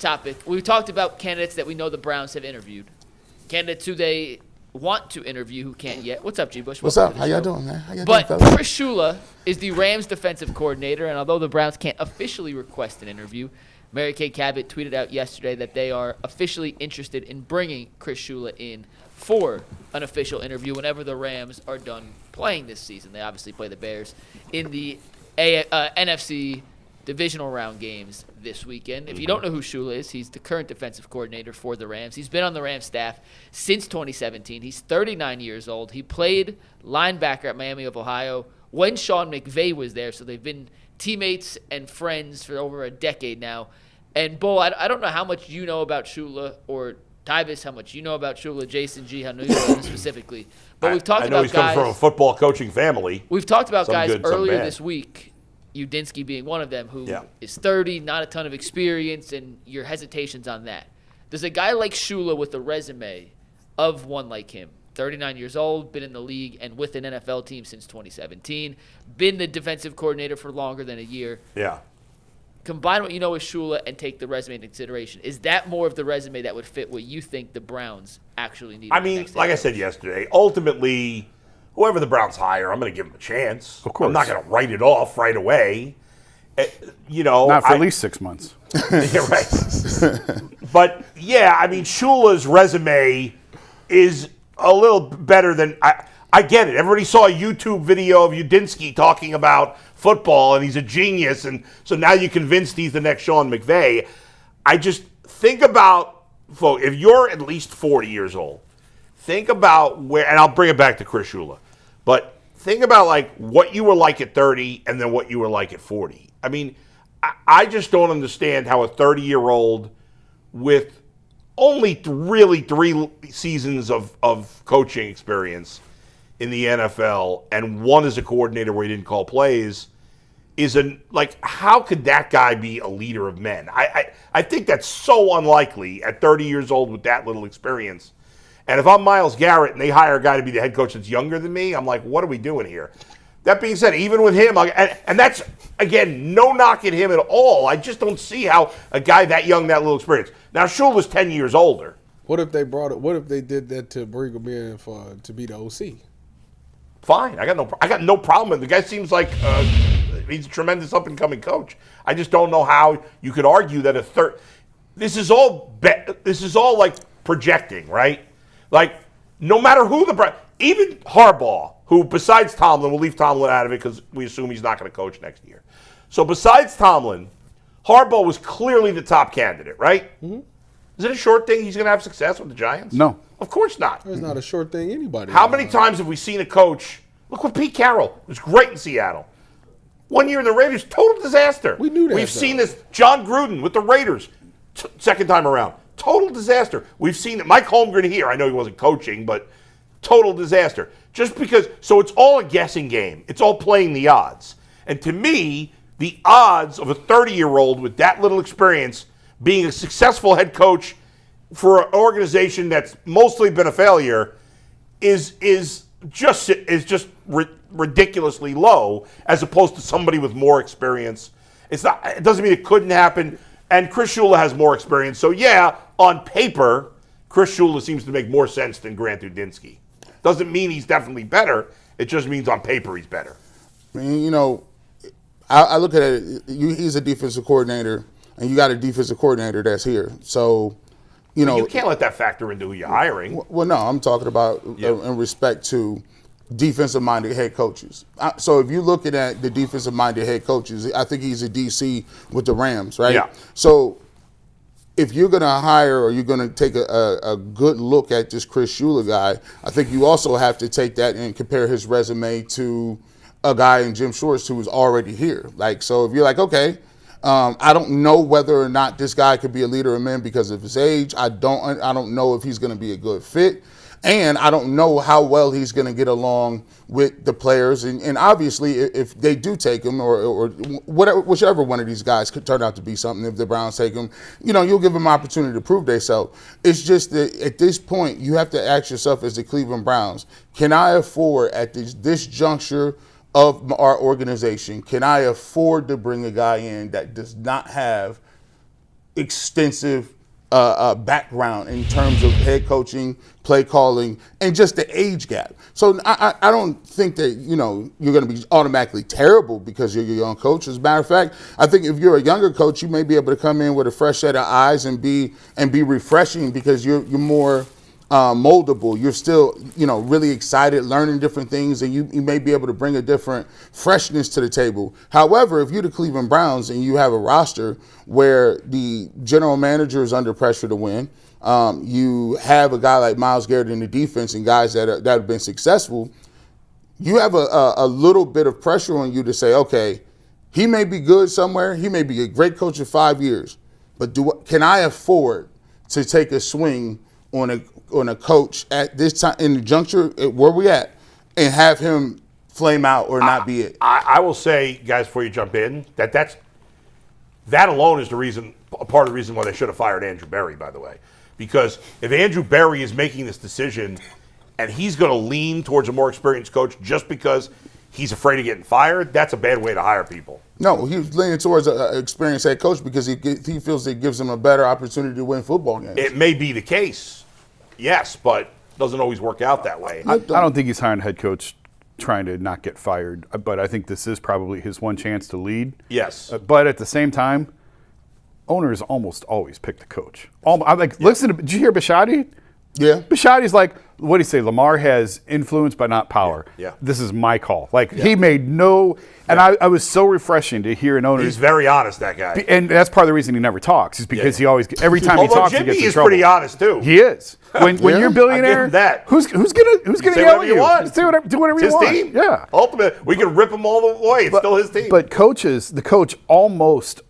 topic. We've talked about candidates that we know the Browns have interviewed. Candidates who they want to interview who can't yet. What's up, G-Bush? What's up? How y'all doing, man? How y'all doing, fellas? Chris Shula is the Rams defensive coordinator, and although the Browns can't officially request an interview, Mary Kay Cabot tweeted out yesterday that they are officially interested in bringing Chris Shula in for an official interview whenever the Rams are done playing this season. They obviously play the Bears in the NFC divisional round games this weekend. If you don't know who Schula is, he's the current defensive coordinator for the Rams. He's been on the Rams staff since 2017. He's 39 years old. He played linebacker at Miami of Ohio when Sean McVay was there, so they've been teammates and friends for over a decade now. And, Bo, I don't know how much you know about Schula, or Tyvis, how much you know about Schula, Jason G, how you know him specifically. But we've talked about guys. I know he's come from a football coaching family. We've talked about guys good, earlier this week, Udinsky being one of them, who is 30, not a ton of experience, and your hesitations on that. Does a guy like Schula with a resume of one like him, 39 years old, been in the league and with an NFL team since 2017, been the defensive coordinator for longer than a year, combine what you know with Schula and take the resume into consideration, is that more of the resume that would fit what you think the Browns actually need? I mean, like I said yesterday, ultimately, whoever the Browns hire, I'm going to give them a chance. Of course. I'm not going to write it off right away. Not for at least 6 months. Yeah, right. But, yeah, I mean, Shula's resume is a little better than I get it. Everybody saw a YouTube video of Udinsky talking about football, and he's a genius, and so now you're convinced he's the next Sean McVay. I just think about, folks, if you're at least 40 years old, think about where, and I'll bring it back to Chris Shula, but think about like what you were like at 30 and then what you were like at 40. I mean, I just don't understand how a 30-year-old with only really 3 seasons of coaching experience in the NFL and one as a coordinator where he didn't call plays how could that guy be a leader of men? I think that's so unlikely at 30 years old with that little experience. And if I'm Myles Garrett and they hire a guy to be the head coach that's younger than me, I'm like, what are we doing here? That being said, even with him, and that's, again, no knock at him at all. I just don't see how a guy that young, that little experience. Now, Schula's 10 years older. What if they did that to bring him in to be the OC? Fine. I got no problem with it. The guy seems like he's a tremendous up-and-coming coach. I just don't know how you could argue that this is all like projecting, right? Like, no matter who even Harbaugh, who besides Tomlin, we'll leave Tomlin out of it because we assume he's not going to coach next year. So besides Tomlin, Harbaugh was clearly the top candidate, right? Mm-hmm. Is it a short thing he's going to have success with the Giants? No. Of course not. It's not a short thing anybody. How many times have we seen a coach? Look what Pete Carroll. It was great in Seattle. 1 year in the Raiders, total disaster. We knew that. We've seen this. John Gruden with the Raiders, second time around. Total disaster. We've seen it. Mike Holmgren here. I know he wasn't coaching, but total disaster. Just because, so it's all a guessing game. It's all playing the odds. And to me, the odds of a 30-year-old with that little experience being a successful head coach for an organization that's mostly been a failure is just ridiculously low, as opposed to somebody with more experience. It doesn't mean it couldn't happen. And Chris Shula has more experience. So yeah, on paper, Chris Shula seems to make more sense than Grant Udinsky. Doesn't mean he's definitely better. It just means on paper he's better. I mean, I look at it. He's a defensive coordinator, and you got a defensive coordinator that's here. So, you can't let that factor into who you're hiring. Well, no, I'm talking about in respect to defensive-minded head coaches. So if you're looking at the defensive-minded head coaches, I think he's a DC with the Rams, right? Yeah. So if you're going to hire or you're going to take a good look at this Chris Shula guy, I think you also have to take that and compare his resume to a guy in Jim Schwartz who was already here. So if you're like, okay, I don't know whether or not this guy could be a leader of men because of his age. I don't know if he's going to be a good fit. And I don't know how well he's going to get along with the players. And obviously, if they do take him or whichever one of these guys could turn out to be something, if the Browns take him, you'll give them an opportunity to prove themselves. It's just that at this point, you have to ask yourself as the Cleveland Browns, can I afford at this juncture of our organization, can I afford to bring a guy in that does not have extensive background in terms of head coaching, play calling, and just the age gap. So I don't think that, you're going to be automatically terrible because you're a young coach. As a matter of fact, I think if you're a younger coach, you may be able to come in with a fresh set of eyes and be refreshing because you're more moldable. You're still, really excited, learning different things, and you may be able to bring a different freshness to the table. However, if you're the Cleveland Browns and you have a roster where the general manager is under pressure to win, you have a guy like Myles Garrett in the defense and guys that have been successful, you have a little bit of pressure on you to say, okay, he may be good somewhere, he may be a great coach in 5 years, but can I afford to take a swing on a coach at this time in the juncture where we at and have him flame out or not be it? I will say, guys, before you jump in, that alone is part of the reason why they should have fired Andrew Berry, by the way. Because if Andrew Berry is making this decision and he's going to lean towards a more experienced coach just because he's afraid of getting fired, that's a bad way to hire people. No, he's leaning towards an experienced head coach because he feels it gives him a better opportunity to win football games. It may be the case, yes, but doesn't always work out that way. I don't think he's hiring a head coach trying to not get fired, but I think this is probably his one chance to lead. Yes. But at the same time, owners almost always pick the coach. I'm like, listen, did you hear Bisciotti? Yeah. Bisciotti's like, what do you say? Lamar has influence but not power. Yeah. This is my call. Like, he made no, and I was so refreshing to hear an owner. He's very honest, that guy. And that's part of the reason he never talks, is because he always, every time he talks, Jimmy he gets in is trouble. pretty honest, too. He is. When you're a billionaire, I'll give him that. who's gonna Say yell whatever at you you? want. Just do whatever It's you his want. team. Yeah. Ultimate, we can rip him all the way. It's still his team. But the coach almost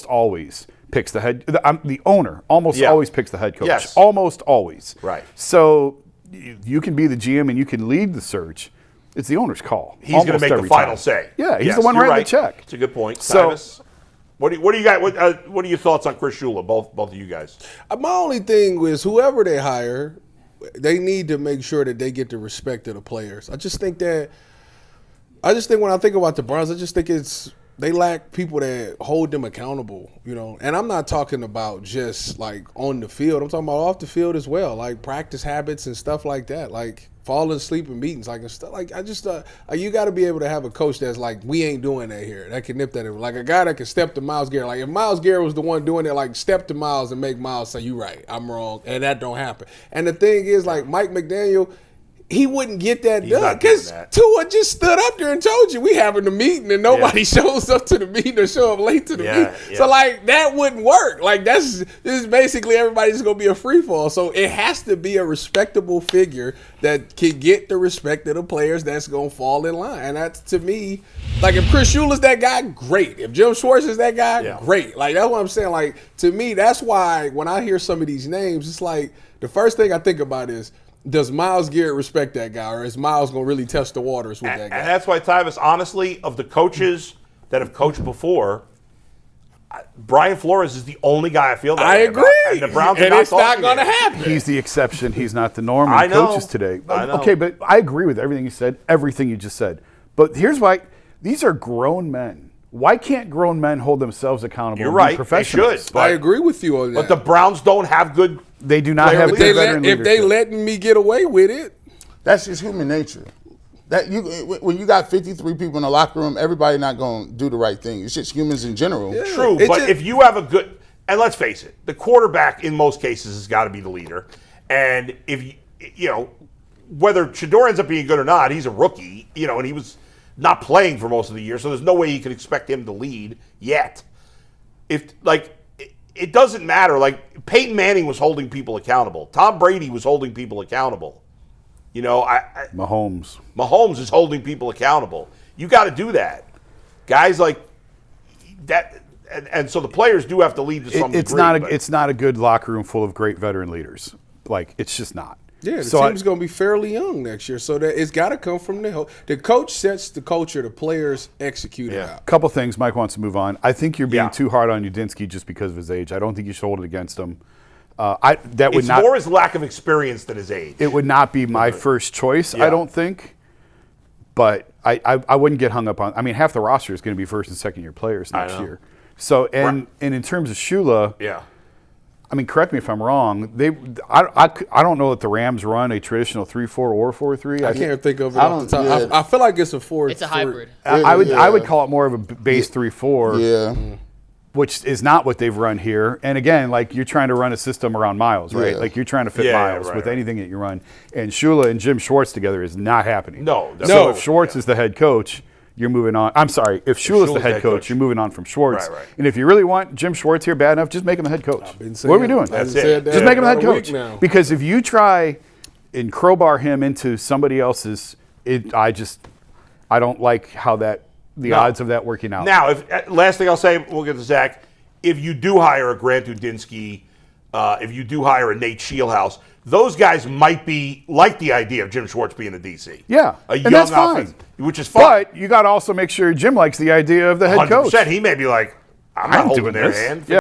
always picks the head. The owner almost always picks the head coach. Yes. Almost always. Right. So you can be the GM and you can lead the search. It's the owner's call. He's going to make the final time. say. Yeah, he's Yes, the one you're writing right. the check. It's a good point. So- Tyvis, what do you got? What are your thoughts on Chris Shula? Both of you guys. My only thing is whoever they hire, they need to make sure that they get the respect of the players. I just think when I think about the Browns, I just think they lack people that hold them accountable, And I'm not talking about just like on the field. I'm talking about off the field as well, like practice habits and stuff like that, like falling asleep in meetings, like and stuff. Like I just, you got to be able to have a coach that's like, we ain't doing that here. That can nip that in. Like a guy that can step to Myles Garrett. Like if Myles Garrett was the one doing it, like step to Myles and make Myles say, "You right, I'm wrong," and that don't happen. And the thing is, like Mike McDaniel, he wouldn't get that done because Tua just stood up there and told you we having the meeting and nobody shows up to the meeting or show up late to the meeting. Yeah. So like that wouldn't work. Like this is basically everybody's gonna be a free fall. So it has to be a respectable figure that can get the respect of the players that's gonna fall in line. And that's, to me, like if Chris Shula's that guy, great. If Jim Schwartz is that guy, great. Like that's what I'm saying. Like to me, that's why when I hear some of these names, it's like the first thing I think about is, does Myles Garrett respect that guy, or is Myles going to really test the waters with that guy? And that's why, Tyvis, honestly, of the coaches that have coached before, Brian Flores is the only guy I feel that way agree. about. And the Browns are it's not going to happen. He's the exception. He's not the norm in I know. coaches today. I know. Okay, but I agree with everything you said, everything you just said. But here's why. These are grown men. Why can't grown men hold themselves accountable? You're and right. Be professionals? They should. I agree with you on that. But the Browns don't have good. They do not have if good veteran leadership. they letting me get away with it, That's just human nature. When you got 53 people in the locker room, everybody not going to do the right thing. It's just humans in general. Yeah. True, but if you have a good, and let's face it, the quarterback in most cases has got to be the leader. And if whether Shador ends up being good or not, he's a rookie, and he was not playing for most of the year, so there's no way you can expect him to lead yet. It doesn't matter. Like Peyton Manning was holding people accountable. Tom Brady was holding people accountable. Mahomes is holding people accountable. You got to do that. Guys like that, and so the players do have to lead to some degree. It's not a good locker room full of great veteran leaders. Like, it's just not. Yeah, the team's going to be fairly young next year, so that it's got to come from the coach sets the culture, the players execute it out. Couple things. Mike wants to move on. I think you're being too hard on Udinski just because of his age. I don't think you should hold it against him. It's more his lack of experience than his age. It would not be my first choice, I don't think. But I wouldn't get hung up on. I mean, half the roster is going to be first and second year players next year. So and in terms of Schula, Yeah. I mean, correct me if I'm wrong. I don't know that the Rams run a traditional 3-4 or 4-3. I can't think of it I off the don't- top. yeah. I feel like it's a 4. It's a hybrid. I would Yeah. call it more of a base 3-4. Yeah. Which is not what they've run here. And again, like you're trying to run a system around Miles, right? Yeah. Like you're trying to fit Yeah, Miles right, with right. anything that you run. And Schula and Jim Schwartz together is not happening. No. So if Schwartz is the head coach, you're moving on. I'm sorry, if Shula's the head coach, you're moving on from Schwartz. Right, right. And if you really want Jim Schwartz here bad enough, just make him the head coach. been What are we saying- doing? I've That's said it. that Just make him the head for a week coach. now. Because if you try and crowbar him into somebody else's, I don't like how the odds of that working out. Now, last thing I'll say, we'll get to Zach. If you do hire a Grant Udinsky, if you do hire a Nate Shieldhouse, those guys might be like the idea of Jim Schwartz being the DC. Yeah, a and young that's fine. offense, which is fine. But you got to also make sure Jim likes the idea of the head coach. 100%. He may be like, I'm not holding doing their this. hand. Yeah.